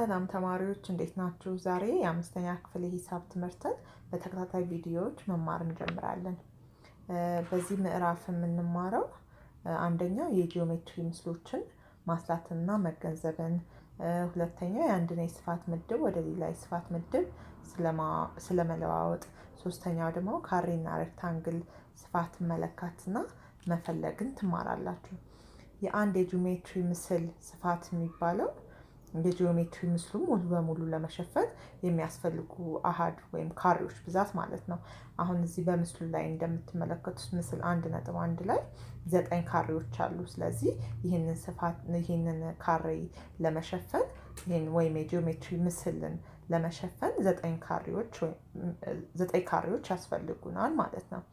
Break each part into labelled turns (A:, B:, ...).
A: ሰላም ተማሪዎች እንዴት ናችሁ? ዛሬ የአምስተኛ ክፍል የሂሳብ ትምህርትን በተከታታይ ቪዲዮዎች መማር እንጀምራለን። በዚህ ምዕራፍ የምንማረው አንደኛው የጂኦሜትሪ ምስሎችን ማስላትና መገንዘብን፣ ሁለተኛው የአንድን የስፋት ምድብ ወደ ሌላ የስፋት ምድብ ስለመለዋወጥ፣ ሶስተኛው ደግሞ ካሬና ሬክታንግል ስፋት መለካትና መፈለግን ትማራላችሁ። የአንድ የጂኦሜትሪ ምስል ስፋት የሚባለው የጂኦሜትሪ ምስሉ ሙሉ በሙሉ ለመሸፈን የሚያስፈልጉ አሃድ ወይም ካሬዎች ብዛት ማለት ነው። አሁን እዚህ በምስሉ ላይ እንደምትመለከቱት ምስል 1.1 ላይ 9 ካሬዎች አሉ። ስለዚህ ይህንን ካሬ ለመሸፈን ወይም የጂኦሜትሪ ምስልን ለመሸፈን 9 ካሬዎች ያስፈልጉናል ማለት ነው።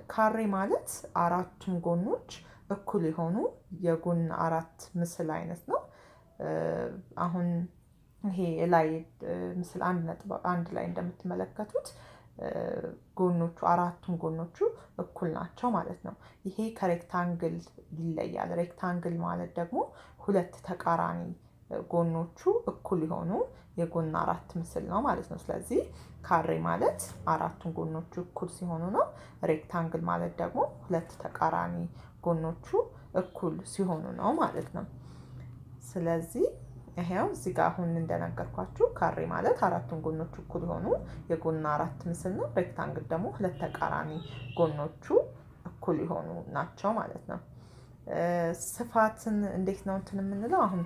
A: ካሬ ማለት አራቱም ጎኖች እኩል የሆኑ የጎን አራት ምስል አይነት ነው። አሁን ይሄ ላይ ምስል 1.1 ላይ እንደምትመለከቱት አራቱም ጎኖቹ እኩል ናቸው ማለት ነው። ይሄ ከሬክታንግል ይለያል። ሬክታንግል ማለት ደግሞ ሁለት ተቃራኒ ጎኖቹ እኩል የሆኑ የጎን አራት ምስል ነው ማለት ነው። ስለዚህ ካሬ ማለት አራቱም ጎኖቹ እኩል ሲሆኑ ነው። ሬክታንግል ማለት ደግሞ ሁለት ተቃራኒ ጎኖቹ እኩል ሲሆኑ ነው ማለት ነው። ስለዚህ ይሄው እዚህ ጋር አሁን እንደነገርኳችሁ ካሬ ማለት አራቱም ጎኖቹ እኩል የሆኑ የጎን አራት ምስል ነው። ሬክታንግል ደግሞ ሁለት ተቃራኒ ጎኖቹ እኩል የሆኑ ናቸው ማለት ነው። ስፋትን እንዴት ነው እንትን የምንለው? አሁን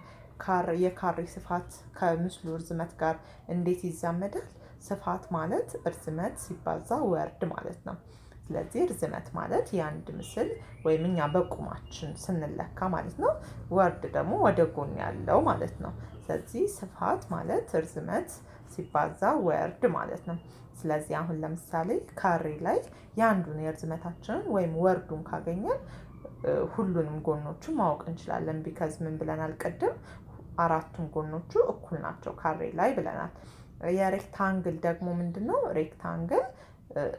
A: የካሬ ስፋት ከምስሉ እርዝመት ጋር እንዴት ይዛመዳል? ስፋት ማለት እርዝመት ሲባዛ ወርድ ማለት ነው። ስለዚህ እርዝመት ማለት የአንድ ምስል ወይም እኛ በቁማችን ስንለካ ማለት ነው። ወርድ ደግሞ ወደ ጎን ያለው ማለት ነው። ስለዚህ ስፋት ማለት እርዝመት ሲባዛ ወርድ ማለት ነው። ስለዚህ አሁን ለምሳሌ ካሬ ላይ የአንዱን የእርዝመታችንን ወይም ወርዱን ካገኘን ሁሉንም ጎኖቹን ማወቅ እንችላለን። ቢካዝ ምን ብለናል ቅድም? አራቱም ጎኖቹ እኩል ናቸው ካሬ ላይ ብለናል። የሬክታንግል ደግሞ ምንድን ነው? ሬክታንግል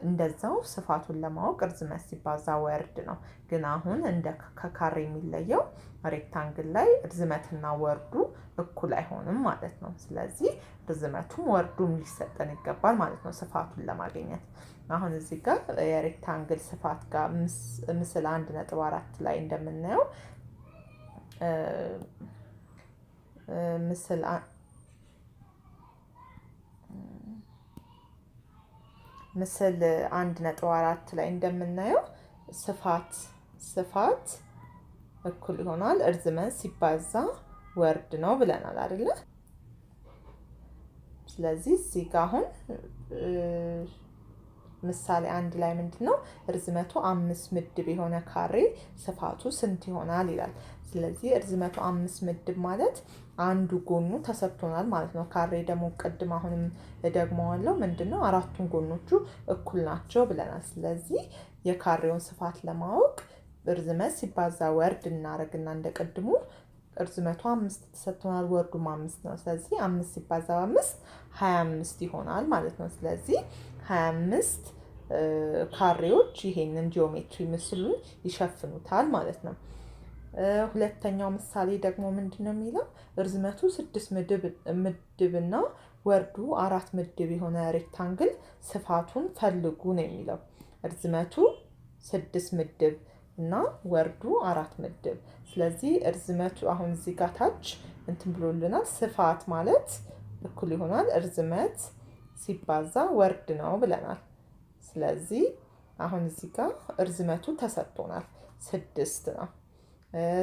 A: እንደዛው ስፋቱን ለማወቅ እርዝመት ሲባዛ ወርድ ነው። ግን አሁን ከካሬ የሚለየው ሬክታንግል ላይ እርዝመትና ወርዱ እኩል አይሆንም ማለት ነው። ስለዚህ እርዝመቱም ወርዱም ሊሰጠን ይገባል ማለት ነው ስፋቱን ለማግኘት። አሁን እዚህ ጋር የሬክታንግል ስፋት ጋር ምስል 1.4 ላይ እንደምናየው ምስል 1.4 ላይ እንደምናየው ስፋት እኩል ይሆናል እርዝመት ሲባዛ ወርድ ነው ብለናል አይደለ? ስለዚህ እዚህ ጋር አሁን ምሳሌ 1 ላይ ምንድነው እርዝመቱ 5 ምድብ የሆነ ካሬ ስፋቱ ስንት ይሆናል ይላል። ስለዚህ እርዝመቱ 5 ምድብ ማለት አንዱ ጎኑ ተሰጥቶናል ማለት ነው። ካሬ ደግሞ ቅድም አሁንም እደግመዋለሁ ምንድነው አራቱም ጎኖቹ እኩል ናቸው ብለናል። ስለዚህ የካሬውን ስፋት ለማወቅ እርዝመት ሲባዛ ወርድ እናደርግና እንደቀድሙ እርዝመቱ 5 ተሰጥቶናል፣ ወርዱም 5 ነው። ስለዚህ 5 ሲባዛ 5 25 ይሆናል ማለት ነው። ስለዚህ 25 ካሬዎች ይሄንን ጂኦሜትሪ ምስሉን ይሸፍኑታል ማለት ነው። ሁለተኛው ምሳሌ ደግሞ ምንድነው የሚለው? እርዝመቱ 6 ምድብና ወርዱ 4 ምድብ የሆነ ሬክታንግል ስፋቱን ፈልጉ ነው የሚለው። እርዝመቱ 6 ምድብ እና ወርዱ 4 ምድብ። ስለዚህ እርዝመቱ አሁን እዚህ ጋር ታች እንትን ብሎልናል። ስፋት ማለት እኩል ይሆናል እርዝመት ሲባዛ ወርድ ነው ብለናል። ስለዚህ አሁን እዚህ ጋር እርዝመቱ ተሰጥቶናል 6 ነው።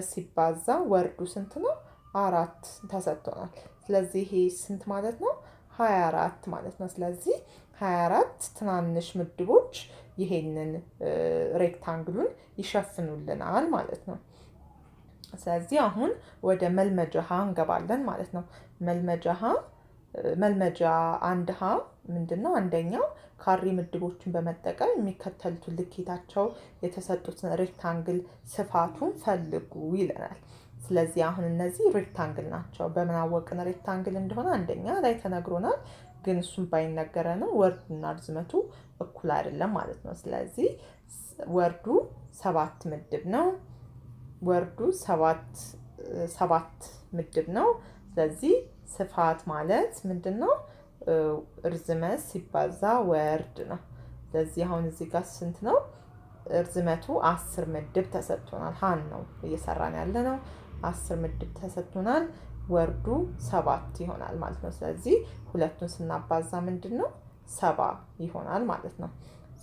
A: ሲባዛ ወርዱ ስንት ነው? 4 ተሰጥቶናል። ስለዚህ ይሄ ስንት ማለት ነው? 24 ማለት ነው። ስለዚህ 24 ትናንሽ ምድቦች ይሄንን ሬክታንግሉን ይሸፍኑልናል ማለት ነው። ስለዚህ አሁን ወደ መልመጃ ሀ እንገባለን ማለት ነው። መልመጃ 1 ሀ ምንድነው? አንደኛው ካሬ ምድቦችን በመጠቀም የሚከተሉትን ልኬታቸው የተሰጡትን ሬክታንግል ስፋቱን ፈልጉ ይለናል። ስለዚህ አሁን እነዚህ ሬክታንግል ናቸው። በምን አወቅን ሬክታንግል እንደሆነ? አንደኛ ላይ ተነግሮናል፣ ግን እሱም ባይነገረንም ወርዱና ርዝመቱ እኩል አይደለም ማለት ነው። ስለዚህ ወርዱ 7 ምድብ ነው። ወርዱ 7 ምድብ ነው። ስለዚህ ስፋት ማለት ምንድን ነው? እርዝመት ሲባዛ ወርድ ነው። ስለዚህ አሁን እዚህ ጋር ስንት ነው? እርዝመቱ 10 ምድብ ተሰጥቶናል። ሀን ነው እየሰራን ያለ ነው። 10 ምድብ ተሰጥቶናል። ወርዱ 7 ይሆናል ማለት ነው። ስለዚህ ሁለቱን ስናባዛ ምንድን ነው? 70 ይሆናል ማለት ነው።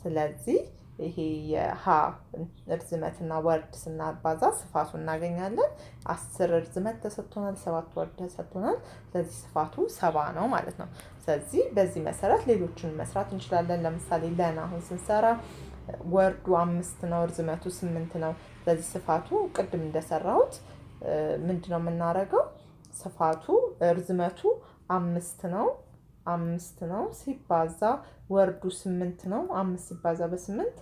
A: ስለዚህ ይሄ የሀ እርዝመትና ወርድ ስናባዛ ስፋቱን እናገኛለን። 10 እርዝመት ተሰጥቶናል፣ 7 ወርድ ተሰጥቶናል። ስለዚህ ስፋቱ 70 ነው ማለት ነው። ስለዚህ በዚህ መሰረት ሌሎችን መስራት እንችላለን። ለምሳሌ ለን አሁን ስንሰራ ወርዱ 5 ነው፣ እርዝመቱ 8 ነው። ስለዚህ ስፋቱ ቅድም እንደሰራሁት ምንድነው የምናደርገው? ስፋቱ እርዝመቱ 5 ነው ሲባዛ ወርዱ 8 ነው። 5 ሲባዛ በ8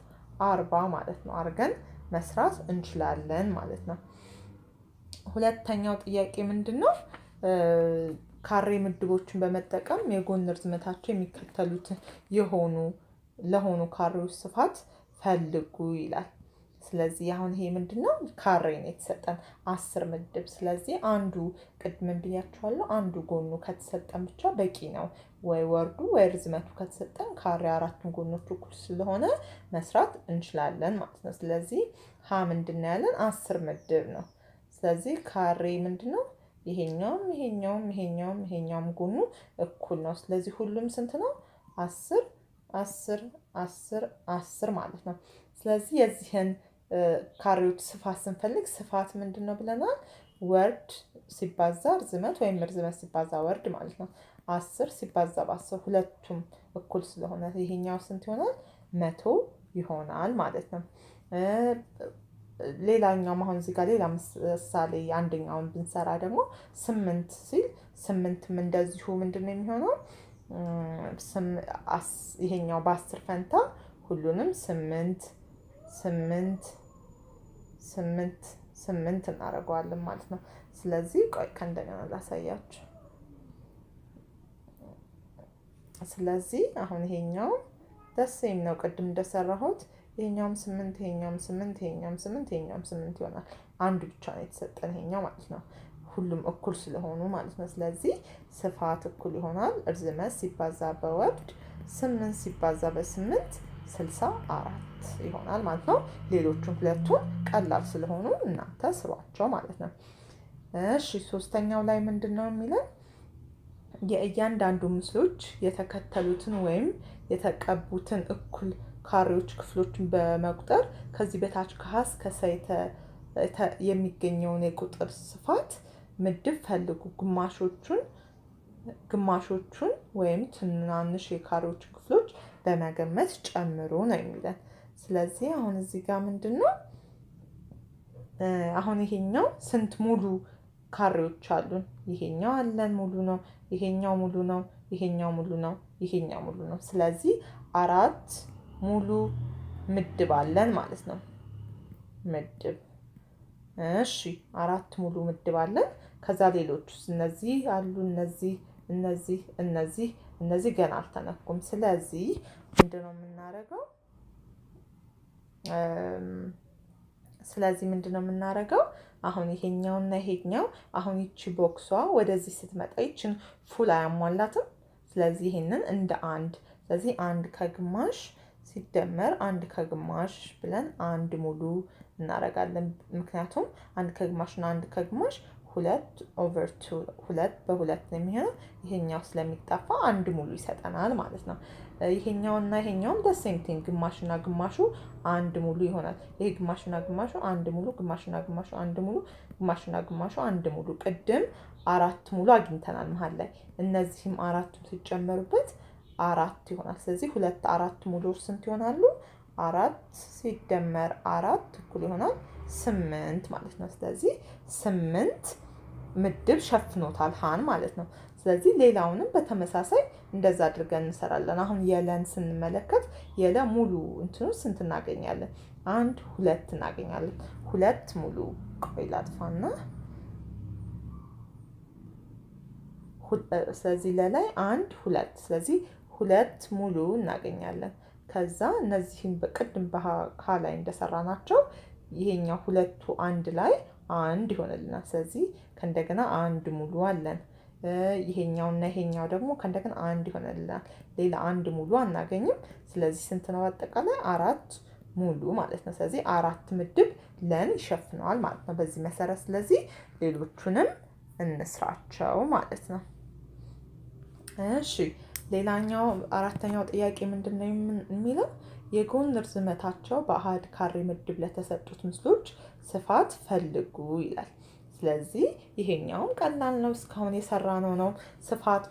A: 40 ማለት ነው። አድርገን መስራት እንችላለን ማለት ነው። ሁለተኛው ጥያቄ ምንድን ነው? ካሬ ምድቦችን በመጠቀም የጎን ርዝመታቸው የሚከተሉት ለሆኑ ካሬዎች ስፋት ፈልጉ ይላል። ስለዚህ አሁን ይሄ ምንድነው? ካሬ ነው የተሰጠን 10 ምድብ። ስለዚህ አንዱ ቅድም ብያችኋለሁ፣ አንዱ ጎኑ ከተሰጠን ብቻ በቂ ነው። ወይ ወርዱ ወይ ርዝመቱ ከተሰጠን ካሬ አራቱን ጎኖች እኩል ስለሆነ መስራት እንችላለን ማለት ነው። ስለዚህ ሀ ምንድነው ያለን? 10 ምድብ ነው። ስለዚህ ካሬ ምንድነው? ይሄኛውም ጎኑ እኩል ነው። ስለዚህ ሁሉም ስንት ነው? 10 ማለት ነው። ስለዚህ የዚህን ካሬዎች ስፋት ስንፈልግ ስፋት ምንድን ነው ብለናል? ወርድ ሲባዛ ርዝመት ወይም ርዝመት ሲባዛ ወርድ ማለት ነው። 10 ሲባዛ በ10 ሁለቱም እኩል ስለሆነ ይሄኛው ስንት ይሆናል? 100 ይሆናል ማለት ነው። ሌላኛው አሁን እዚህ ጋር ሌላ ምሳሌ አንደኛውን ብንሰራ ደግሞ 8 ሲል 8ም እንደዚሁ ምንድን ነው የሚሆነው? ይሄኛው በ10 ፈንታ ሁሉንም 8 እናደርገዋለን ማለት ነው። ስለዚህ ቆይ ከእንደገና ላሳያችሁ። ስለዚህ አሁን ይሄኛው ደሴም ነው ቅድም እንደሰራሁት። ይሄኛውም 8 ይሄኛውም 8 ይሄኛውም 8 ይሄኛውም 8 ይሆናል። አንዱ ብቻ ነው የተሰጠን ይሄኛው ማለት ነው። ሁሉም እኩል ስለሆኑ ማለት ነው። ስለዚህ ስፋት እኩል ይሆናል እርዝመት ሲባዛ በወርድ 8 ሲባዛ በ8 64 ይሆናል ማለት ነው። ሌሎቹን ሁለቱን ቀላል ስለሆኑ እናንተ ስሯቸው ማለት ነው። እሺ ሶስተኛው ላይ ምንድን ነው የሚለን? የእያንዳንዱ ምስሎች የተከተሉትን ወይም የተቀቡትን እኩል ካሬዎች ክፍሎችን በመቁጠር ከዚህ በታች ከሀ እስከ ሰ የሚገኘውን የቁጥር ስፋት ምድብ ፈልጉ። ግማሾቹን ወይም ትናንሽ የካሬዎች ክፍሎች በመገመት ጨምሩ ነው የሚለን። ስለዚህ አሁን እዚህ ጋር ምንድን ነው? አሁን ይሄኛው ስንት ሙሉ ካሬዎች አሉን? ይሄኛው አለን ሙሉ ነው። ይሄኛው ሙሉ ነው። ይሄኛው ሙሉ ነው። ይሄኛው ሙሉ ነው። ስለዚህ 4 ሙሉ ምድብ አለን ማለት ነው። ምድብ እሺ 4 ሙሉ ምድብ አለን። ከዛ ሌሎች እነዚህ አሉ። እነዚህ ገና አልተነኩም። ስለዚህ ምንድነው የምናደርገው? አሁን ይሄኛውና ይሄኛው አሁን ይቺ ቦክሷ ወደዚህ ስትመጣ ይችን ፉል አያሟላትም። ስለዚህ ይሄንን እንደ ስለዚህ 1 ከግማሽ ሲደመር 1 ከግማሽ ብለን 1 ሙሉ እናደርጋለን። ምክንያቱም 1 ከግማሽ እና 1 ከግማሽ 2/2 2 በ2 ነው የሚሆነው። ይሄኛው ስለሚጠፋ 1 ሙሉ ይሰጠናል ማለት ነው። ይሄኛውና ይሄኛውም ሴም ቲንግ ግማሽና ግማሹ 1 ሙሉ ይሆናል። ይሄ ግማሽና ግማሹ 1 ሙሉ፣ ግማሽና ግማሹ 1 ሙሉ፣ ግማሽና ግማሹ 1 ሙሉ። ቅድም 4 ሙሉ አግኝተናል መሀል ላይ። እነዚህም 4ቱ ሲጨመሩበት 4 ይሆናል። ስለዚህ 4 ሙሉዎች ስንት ይሆናሉ? 4 ሲደመር 4 እኩል ይሆናል 8 ማለት ነው። ስለዚህ 8 ምድብ ሸፍኖታል ሀን ማለት ነው። ስለዚህ ሌላውንም በተመሳሳይ እንደዛ አድርገን እንሰራለን። አሁን የለን ስንመለከት የለ ሙሉ እንትኑ ስንት እናገኛለን? 1 2 እናገኛለን። 2 ሙሉ ቆይ ላጥፋና ስለዚህ ለላይ 1 2 ስለዚህ 2 ሙሉ እናገኛለን። ከዛ እነዚህን በቅድም በሀ ላይ እንደሰራናቸው ይሄኛው ሁለቱ አንድ ላይ 1 ይሆንልናል። ስለዚህ ከእንደገና 1 ሙሉ አለን። ይሄኛውና ይሄኛው ደግሞ ከእንደገና አንድ ይሆንልናል። ሌላ አንድ ሙሉ አናገኝም። ስለዚህ ስንት ነው አጠቃላይ? 4 ሙሉ ማለት ነው። ስለዚህ 4 ምድብ ለን ይሸፍነዋል ማለት ነው በዚህ መሰረት። ስለዚህ ሌሎቹንም እንስራቸው ማለት ነው። እሺ ሌላኛው 4ኛው ጥያቄ ምንድን ነው የሚለው? የጎን ርዝመታቸው በአሃድ ካሬ ምድብ ለተሰጡት ምስሎች ስፋት ፈልጉ ይላል። ስለዚህ ይሄኛውም ቀላል ነው፣ እስካሁን የሰራነው ነው። ስፋት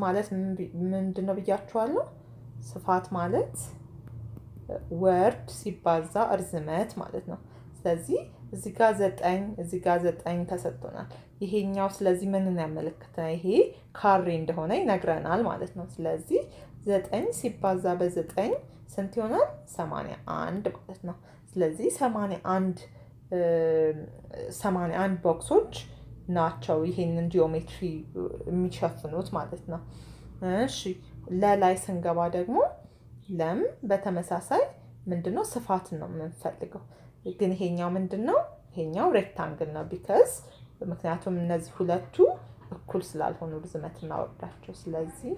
A: ማለት ምንድን ነው ብያችኋለሁ? ስፋት ማለት ወርድ ሲባዛ እርዝመት ማለት ነው። ስለዚህ እዚህ ጋር 9 እዚህ ጋር 9 ተሰጥቶናል። ይሄኛው ስለዚህ ምንን ያመለክታል? ይሄ ካሬ እንደሆነ ይነግረናል ማለት ነው። ስለዚህ 9 ሲባዛ በ9 ስንት ይሆናል? 81 ማለት ነው። ስለዚህ 81 ቦክሶች ናቸው ይሄንን ጂኦሜትሪ የሚሸፍኑት ማለት ነው። እሺ ለላይ ስንገባ ደግሞ ለም በተመሳሳይ ምንድነው ስፋትን ነው የምንፈልገው። ግን ይሄኛው ምንድነው? ይሄኛው ሬክታንግል ነው። ምክንያቱም እነዚህ ሁለቱ እኩል ስላልሆኑ ርዝመትና ወርዳቸው። ስለዚህ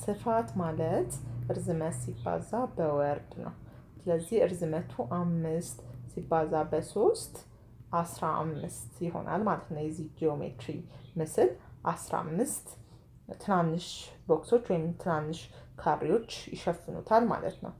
A: ስፋት ማለት ርዝመት ሲባዛ በወርድ ነው። ስለዚህ ርዝመቱ 5 ሲባዛ በ3 15 ይሆናል ማለት ነው። የዚህ ጂኦሜትሪ ምስል 15 ትናንሽ ቦክሶች ወይም ትናንሽ ካሬዎች ይሸፍኑታል ማለት ነው።